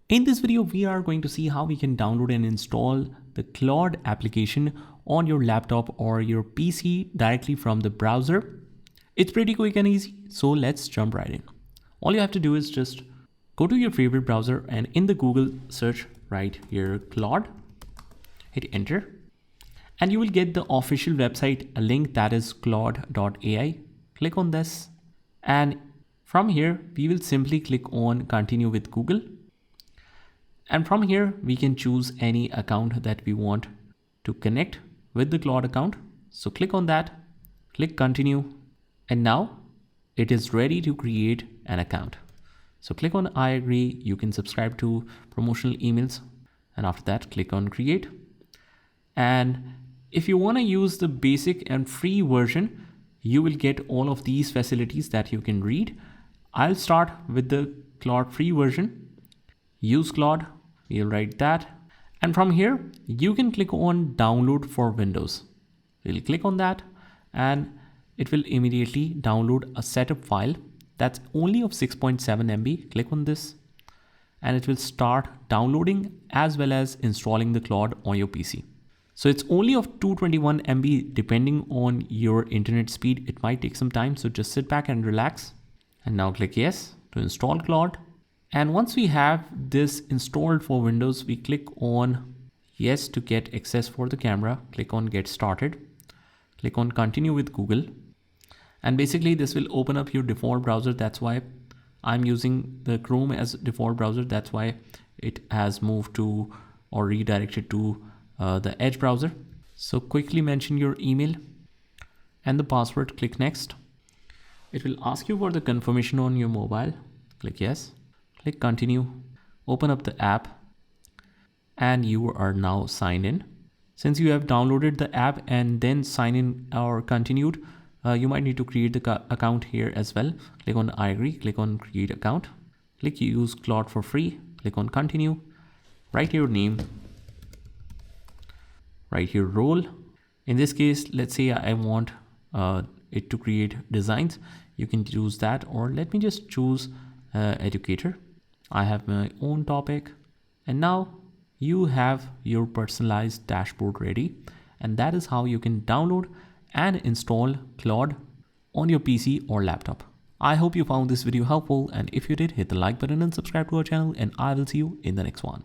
In this video, we are going to see how we can download and install the Claude application on your laptop or your PC directly from the browser. It's pretty quick and easy, so let's jump right in. All you have to do is just go to your favorite browser and in the Google search right here, Claude, hit enter, and you will get the official website, a link that is Claude.ai. Click on this, and from here, we will simply click on continue with Google. And from here, we can choose any account that we want to connect with the Claude account. So click on that, click continue, and now it is ready to create an account. So click on I agree. You can subscribe to promotional emails. And after that, click on create. And if you want to use the basic and free version, you will get all of these facilities that you can read. I'll start with the Claude free version. Use Claude. We'll write that. And from here, you can click on download for Windows. We'll click on that and it will immediately download a setup file that's only of 6.7 MB. Click on this and it will start downloading as well as installing the Claude on your PC. So it's only of 221 MB depending on your internet speed. It might take some time, so just sit back and relax. And now click yes to install Claude. And once we have this installed for Windows, we click on yes to get access for the camera. Click on get started. Click on continue with Google. And basically this will open up your default browser. That's why I'm using the Chrome as default browser. That's why it has moved to or redirected to the Edge browser. So quickly mention your email and the password. Click next. It will ask you for the confirmation on your mobile. Click yes. Click continue, open up the app, and you are now signed in. Since you have downloaded the app and then sign in or continued, you might need to create the account here as well. Click on I agree, click on create account, click use Claude for free, click on continue, write your name, write your role. In this case, let's say I want it to create designs. You can choose that, or let me just choose educator. I have my own topic, and now you have your personalized dashboard ready. And that is how you can download and install Claude on your PC or laptop. I hope you found this video helpful, and if you did, hit the like button and subscribe to our channel, and I will see you in the next one.